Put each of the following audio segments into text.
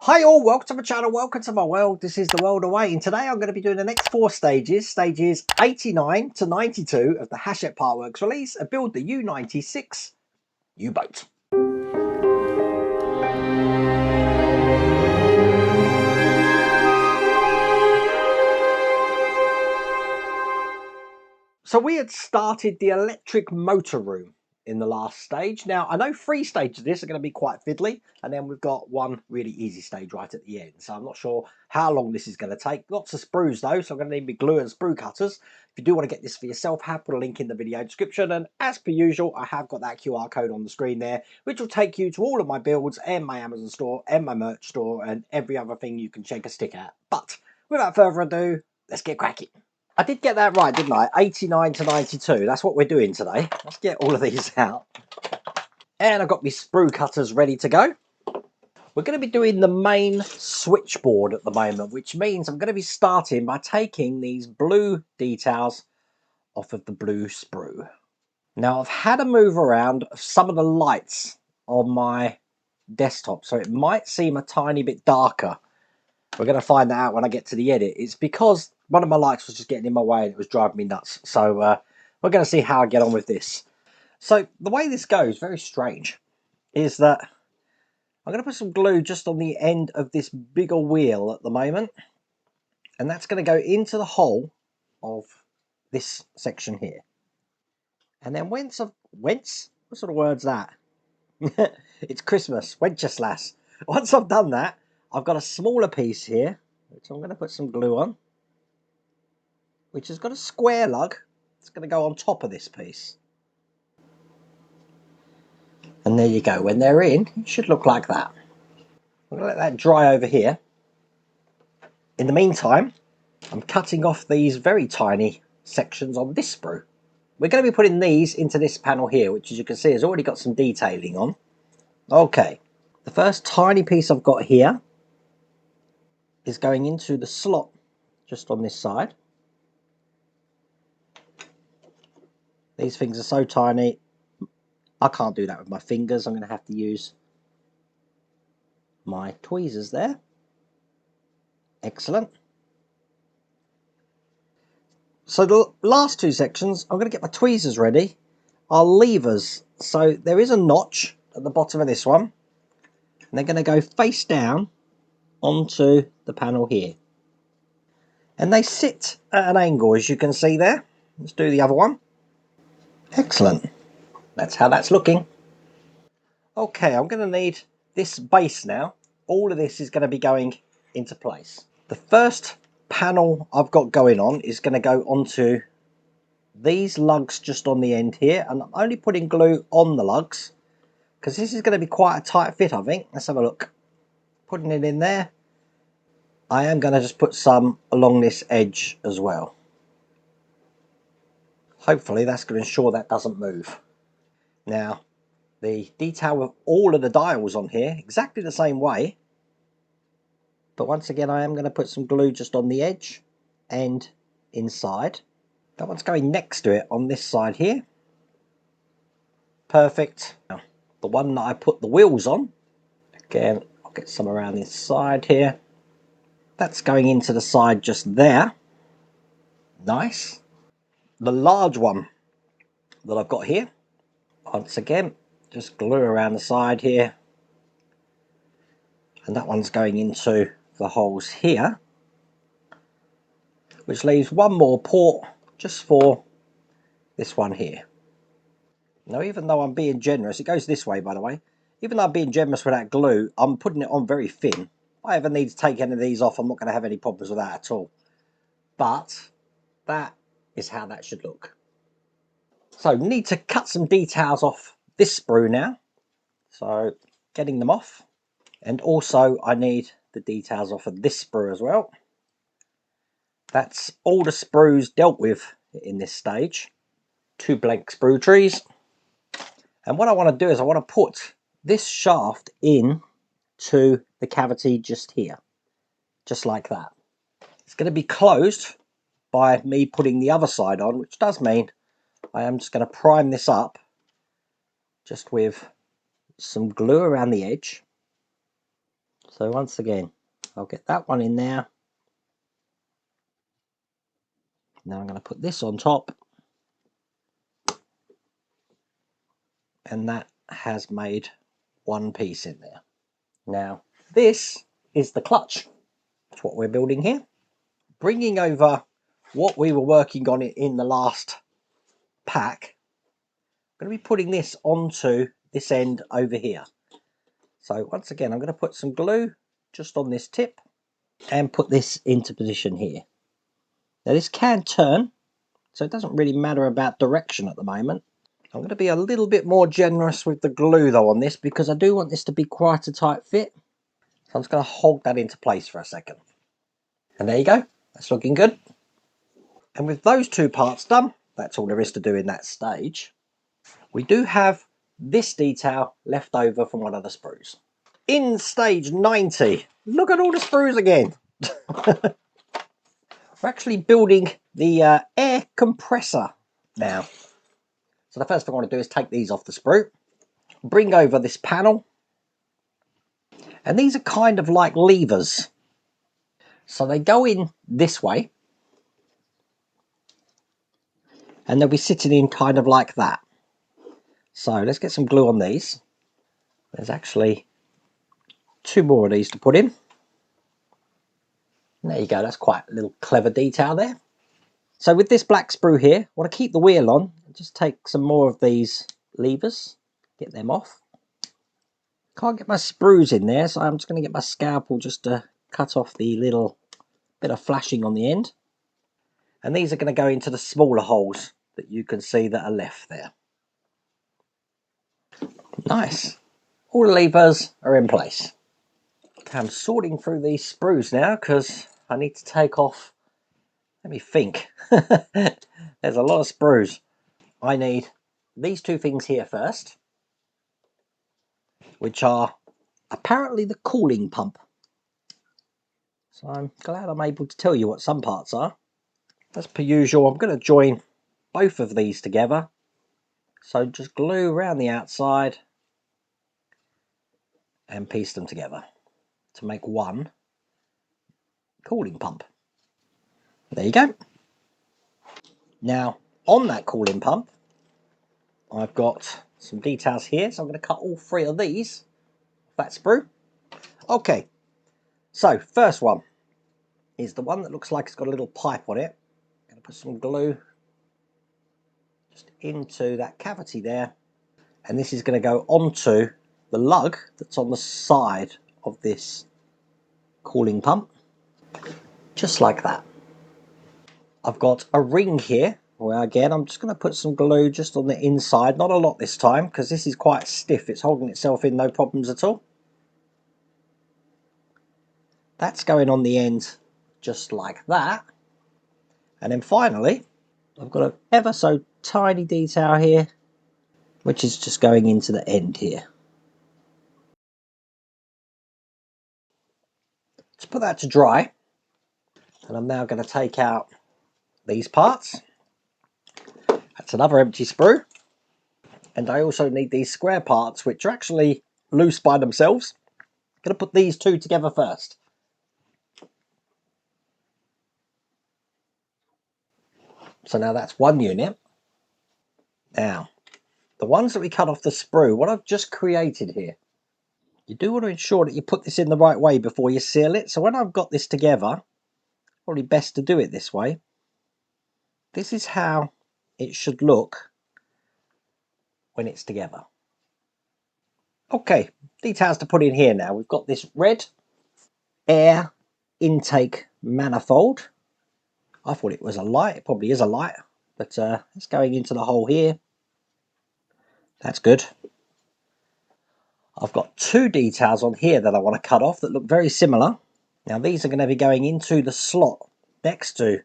Hi all, welcome to my channel, welcome to my world. This is the world away, and today I'm going to be doing the next 4 stages, stages 89 to 92 of the Hachette Partworks release and build the U96 U-Boat. So we had started the electric motor room in the last stage. Now I know 3 stages of this are going to be quite fiddly, and then we've got one really easy stage right at the end, so I'm not sure how long this is going to take. Lots of sprues though, so I'm going to need my glue and sprue cutters. If you do want to get this for yourself, I have put a link in the video description, and as per usual I have got that QR code on the screen there, which will take you to all of my builds and my Amazon store and my merch store and every other thing you can check a stick at. But without further ado, let's get cracking. I did get that right, didn't I? 89 to 92. That's what we're doing today. Let's get all of these out. And I've got my sprue cutters ready to go. We're going to be doing the main switchboard at the moment, which means I'm going to be starting by taking these blue details off of the blue sprue. Now, I've had a move around of some of the lights on my desktop, so it might seem a tiny bit darker. We're going to find that out when I get to the edit. It's because one of my lights was just getting in my way and it was driving me nuts. So we're going to see how I get on with this. So the way this goes, very strange, is that I'm going to put some glue just on the end of this bigger wheel at the moment. And that's going to go into the hole of this section here. And then what sort of word's that? It's Christmas, Wenceslas. Once I've done that, I've got a smaller piece here, which I'm going to put some glue on, which has got a square lug. It's going to go on top of this piece. And there you go. When they're in, it should look like that. I'm going to let that dry over here. In the meantime, I'm cutting off these very tiny sections on this sprue. We're going to be putting these into this panel here, which, as you can see, has already got some detailing on. Okay, the first tiny piece I've got here is going into the slot just on this side. These things are so tiny, I can't do that with my fingers. I'm going to have to use my tweezers there. Excellent. So the last 2 sections, I'm going to get my tweezers ready, are levers. So there is a notch at the bottom of this one, and they're going to go face down onto the panel here. And they sit at an angle, as you can see there. Let's do the other one. Excellent. That's how that's looking. Okay, I'm going to need this base now. All of this is going to be going into place. The first panel I've got going on is going to go onto these lugs just on the end here. And I'm only putting glue on the lugs because this is going to be quite a tight fit, I think. Let's have a look. Putting it in there. I am going to just put some along this edge as well. Hopefully that's going to ensure that doesn't move. Now, the detail of all of the dials on here, exactly the same way. But once again, I am going to put some glue just on the edge and inside. That one's going next to it on this side here. Perfect. Now, the one that I put the wheels on, again, I'll get some around this side here. That's going into the side just there. Nice. The large one that I've got here, once again, just glue around the side here. And that one's going into the holes here, which leaves one more port just for this one here. Now, even though I'm being generous, it goes this way, by the way. Even though I'm being generous with that glue, I'm putting it on very thin. If I ever need to take any of these off, I'm not going to have any problems with that at all. But that is how that should look. So, need to cut some details off this sprue now. So, getting them off. And also, I need the details off of this sprue as well. That's all the sprues dealt with in this stage. 2 blank sprue trees. And what I want to do is I want to put this shaft in to the cavity just here. Just like that. It's going to be closed by me putting the other side on, which does mean I am just going to prime this up just with some glue around the edge. So once again, I'll get that one in there. Now I'm going to put this on top, and that has made one piece in there. Now this is the clutch. That's what we're building here. Bringing over what we were working on in the last pack, I'm going to be putting this onto this end over here. So once again, I'm going to put some glue just on this tip and put this into position here. Now this can turn, so it doesn't really matter about direction at the moment. I'm going to be a little bit more generous with the glue though on this, because I do want this to be quite a tight fit. So I'm just going to hold that into place for a second. And there you go, that's looking good. And with those two parts done, that's all there is to do in that stage. We do have this detail left over from one of the sprues. In stage 90, look at all the sprues again. We're actually building the air compressor now. So the first thing I want to do is take these off the sprue, bring over this panel, and these are kind of like levers. So they go in this way, and they'll be sitting in kind of like that. So let's get some glue on these. There's actually two more of these to put in. And there you go, that's quite a little clever detail there. So with this black sprue here, I want to keep the wheel on, just take some more of these levers, get them off. Can't get my sprues in there, so I'm just going to get my scalpel just to cut off the little bit of flashing on the end. And these are going to go into the smaller holes that you can see that are left there. Nice. All the levers are in place. I'm sorting through these sprues now because I need to take off, let me think. There's a lot of sprues. I need these two things here first, which are apparently the cooling pump. So I'm glad I'm able to tell you what some parts are. As per usual, I'm going to join both of these together. So just glue around the outside and piece them together to make one cooling pump. There you go. Now on that cooling pump, I've got some details here, so I'm going to cut all three of these off that sprue. Okay, so first one is the one that looks like it's got a little pipe on it. I'm going to put some glue just into that cavity there, and this is going to go onto the lug that's on the side of this cooling pump, just like that. I've got a ring here where again I'm just going to put some glue just on the inside, not a lot this time because this is quite stiff, it's holding itself in no problems at all. That's going on the end just like that. And then finally I've got an ever so tiny detail here which is just going into the end here. Let's put that to dry, and I'm now going to take out these parts. That's another empty sprue, and I also need these square parts which are actually loose by themselves. I'm going to put these two together first. So now that's one unit. Now the ones that we cut off the sprue, what I've just created here, you do want to ensure that you put this in the right way before you seal it. So when I've got this together, probably best to do it this way. This is how it should look when it's together. Okay, details to put in here now. We've got this red air intake manifold. I thought it was a light, it probably is a light, but it's going into the hole here. That's good. I've got two details on here that I want to cut off that look very similar. Now these are going to be going into the slot next to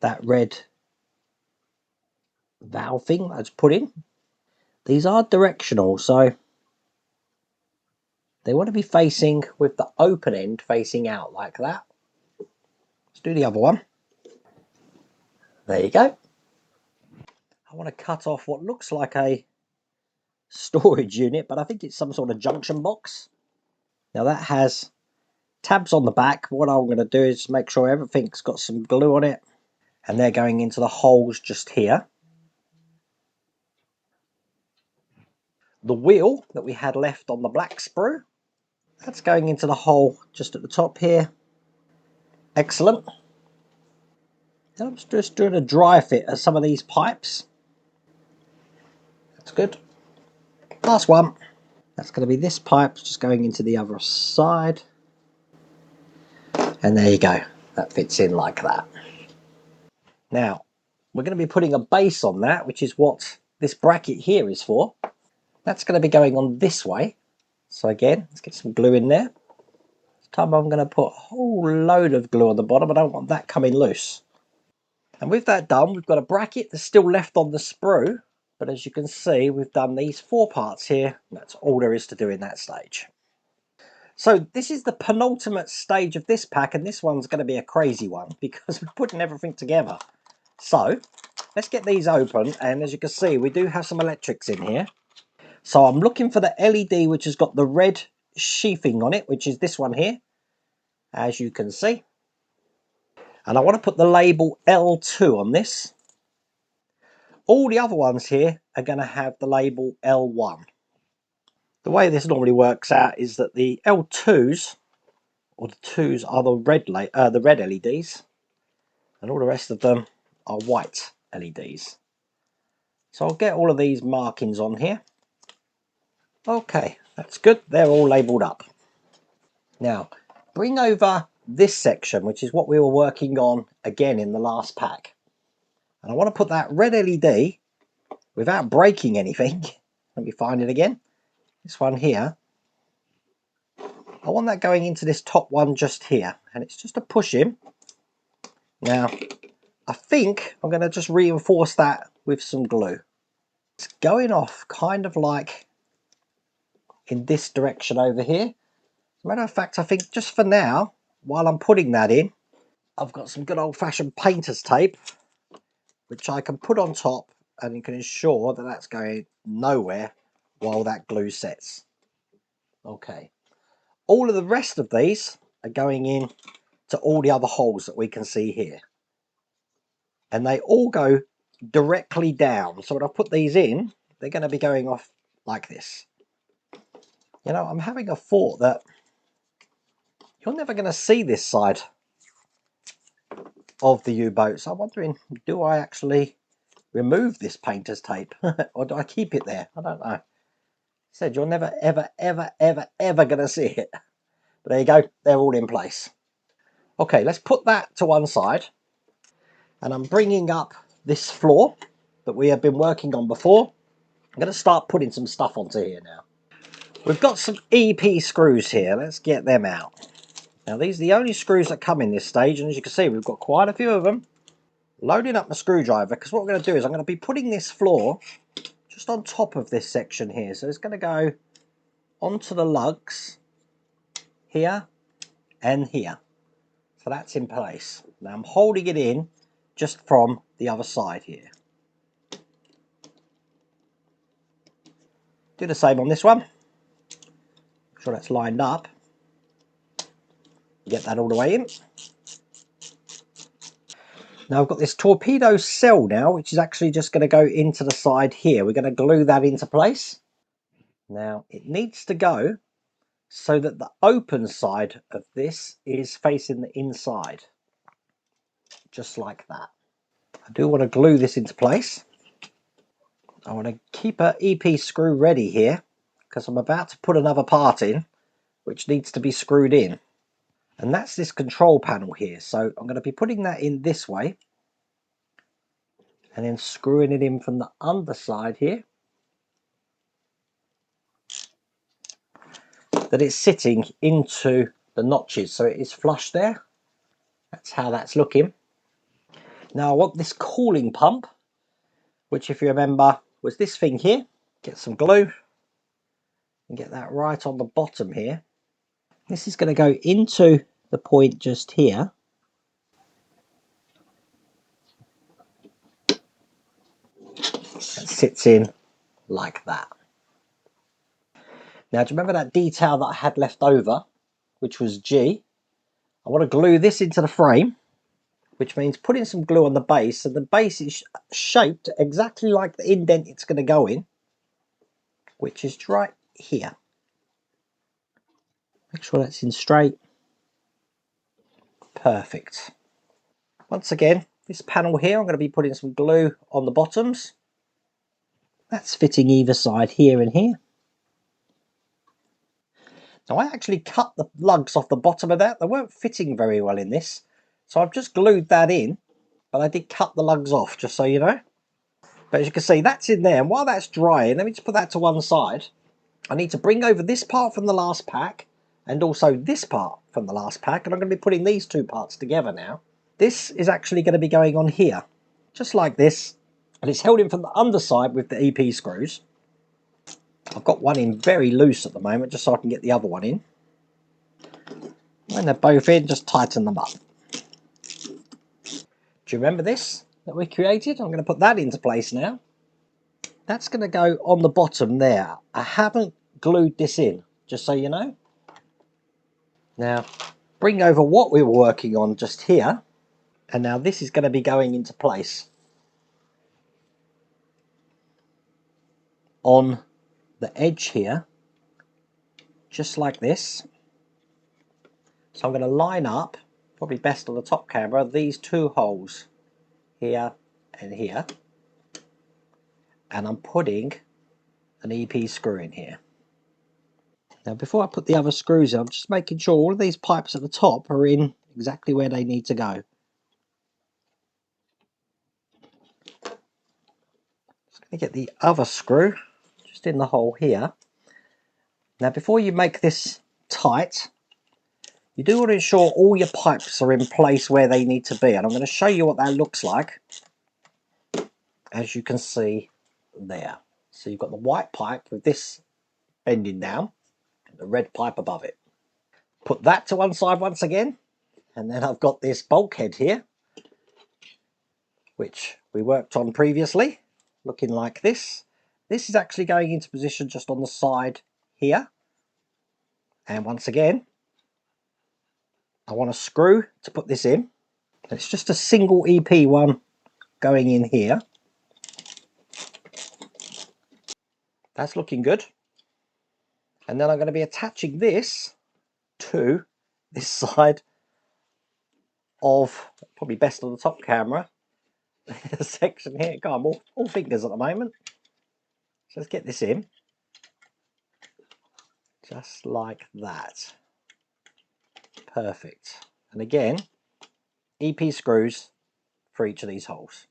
that red valve thing I just put in. These are directional, so they want to be facing with the open end facing out like that. Let's do the other one. There you go. I want to cut off what looks like a storage unit, but I think it's some sort of junction box. Now that has tabs on the back. What I'm going to do is make sure everything's got some glue on it, and they're going into the holes just here. The wheel that we had left on the black sprue, that's going into the hole just at the top here. Excellent. I'm just doing a dry fit of some of these pipes. That's good. Last one. That's going to be this pipe just going into the other side. And there you go. That fits in like that. Now, we're going to be putting a base on that, which is what this bracket here is for. That's going to be going on this way. So again, let's get some glue in there. This time I'm going to put a whole load of glue on the bottom. I don't want that coming loose. And with that done, we've got a bracket that's still left on the sprue. But as you can see, we've done these 4 parts here. That's all there is to do in that stage. So this is the penultimate stage of this pack, and this one's going to be a crazy one because we're putting everything together. So let's get these open, and as you can see, we do have some electrics in here. So I'm looking for the LED which has got the red sheathing on it, which is this one here, as you can see. And I want to put the label L2 on this. All the other ones here are going to have the label L1. The way this normally works out is that the L2s, or the 2s, are the red LEDs, and all the rest of them are white LEDs. So I'll get all of these markings on here. Okay, that's good. They're all labelled up. Now, bring over this section, which is what we were working on again in the last pack. And I want to put that red LED, without breaking anything, let me find it again, this one here, I want that going into this top one just here, and it's just a push in. Now, I think I'm going to just reinforce that with some glue. It's going off kind of like in this direction over here. As a matter of fact, I think just for now, while I'm putting that in, I've got some good old-fashioned painter's tape, which I can put on top, and you can ensure that that's going nowhere while that glue sets. Okay. All of the rest of these are going in to all the other holes that we can see here. And they all go directly down. So when I put these in, they're going to be going off like this. You know, I'm having a thought that you're never going to see this side of the U-boat. So I'm wondering, do I actually remove this painter's tape or do I keep it there? I don't know. Said you're never ever going to see it. But there you go. They're all in place. Okay, let's put that to one side. And I'm bringing up this floor that we have been working on before. I'm going to start putting some stuff onto here now. We've got some EP screws here. Let's get them out. Now these are the only screws that come in this stage, and as you can see, we've got quite a few of them. Loading up my screwdriver, because what we're going to do is I'm going to be putting this floor just on top of this section here. So it's going to go onto the lugs here and here. So that's in place. Now I'm holding it in just from the other side here. Do the same on this one. Make sure that's lined up. Get that all the way in. Now I've got this torpedo cell now, which is actually just going to go into the side here. We're going to glue that into place. Now it needs to go so that the open side of this is facing the inside. Just like that. I do want to glue this into place. I want to keep an EP screw ready here because I'm about to put another part in which needs to be screwed in. And that's this control panel here. So I'm going to be putting that in this way and then screwing it in from the underside here. That it's sitting into the notches, so it is flush there. That's how that's looking. Now I want this cooling pump, which if you remember was this thing here. Get some glue and get that right on the bottom here. This is going to go into the point just here. It sits in like that. Now, do you remember that detail that I had left over, which was G? I want to glue this into the frame, which means putting some glue on the base, and the base is shaped exactly like the indent it's going to go in, which is right here. Make sure that's in straight. Perfect. Once again, this panel here, I'm going to be putting some glue on the bottoms. That's fitting either side here and here. Now I actually cut the lugs off the bottom of that. They weren't fitting very well in this, so I've just glued that in, but I did cut the lugs off, just so you know. But as you can see, that's in there, and while that's drying, let me just put that to one side. I need to bring over this part from the last pack, and also this part from the last pack, and I'm going to be putting these two parts together now. This is actually going to be going on here, just like this, and it's held in from the underside with the EP screws. I've got one in very loose at the moment, just so I can get the other one in. When they're both in, just tighten them up. Do you remember this that we created? I'm going to put that into place now. That's going to go on the bottom there. I haven't glued this in, just so you know. Now, bring over what we were working on just here. And now this is going to be going into place on the edge here, just like this. So I'm going to line up, probably best on the top camera, these two holes here and here. And I'm putting an EP screw in here. Now before I put the other screws in, I'm just making sure all of these pipes at the top are in exactly where they need to go. Just going to get the other screw just in the hole here. Now before you make this tight, you do want to ensure all your pipes are in place where they need to be, and I'm going to show you what that looks like, as you can see there. So you've got the white pipe with this bending down, and the red pipe above it. Put that to one side once again, and then I've got this bulkhead here, which we worked on previously, looking like this. This is actually going into position just on the side here, and once again I want a screw to put this in. It's just a single EP one going in here. That's looking good. And then I'm going to be attaching this to this side of, probably best on the top camera, the section here. God, I'm all fingers at the moment. So let's get this in. Just like that. Perfect. And again, EP screws for each of these holes.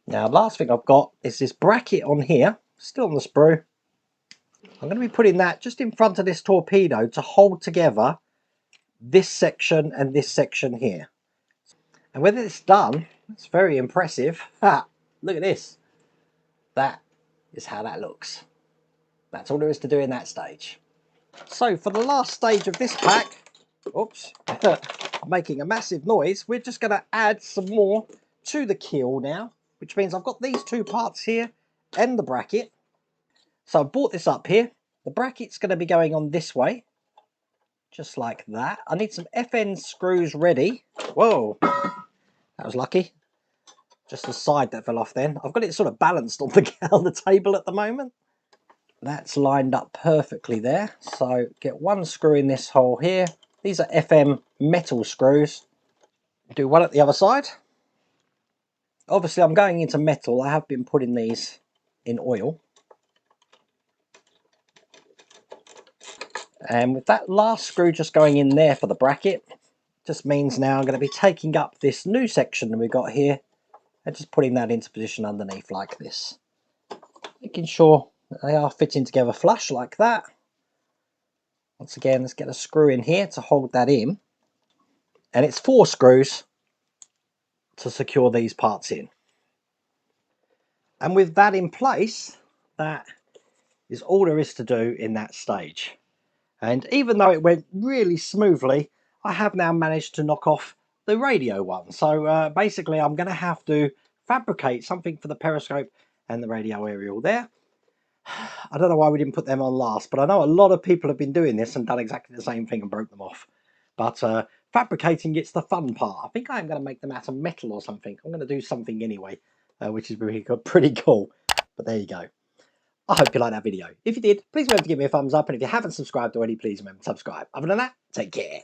Now, last thing I've got is this bracket on here, still on the sprue. I'm going to be putting that just in front of this torpedo to hold together this section and this section here. And when it's done, it's very impressive. Ha! Look at this. That is how that looks. That's all there is to do in that stage. So for the last stage of this pack, oops, making a massive noise, we're just going to add some more to the keel now, which means I've got these two parts here and the bracket. So I brought this up here. The bracket's going to be going on this way, just like that. I need some FN screws ready. Whoa, that was lucky. Just the side that fell off then. I've got it sort of balanced on the table at the moment. That's lined up perfectly there. So get one screw in this hole here. These are FM metal screws. Do one at the other side. Obviously I'm going into metal. I have been putting these in oil. And with that last screw just going in there for the bracket, just means now I'm going to be taking up this new section that we've got here and just putting that into position underneath like this. Making sure that they are fitting together flush like that. Once again, let's get a screw in here to hold that in. And it's 4 screws to secure these parts in. And with that in place, that is all there is to do in that stage. And even though it went really smoothly, I have now managed to knock off the radio one. So basically I'm going to have to fabricate something for the periscope and the radio aerial there. I don't know why we didn't put them on last, but I know a lot of people have been doing this and done exactly the same thing and broke them off. But fabricating, it's the fun part. I think I'm going to make them out of metal or something. I'm going to do something anyway, which is pretty cool. But there you go. I hope you liked that video. If you did, please remember to give me a thumbs up. And if you haven't subscribed already, please remember to subscribe. Other than that, take care.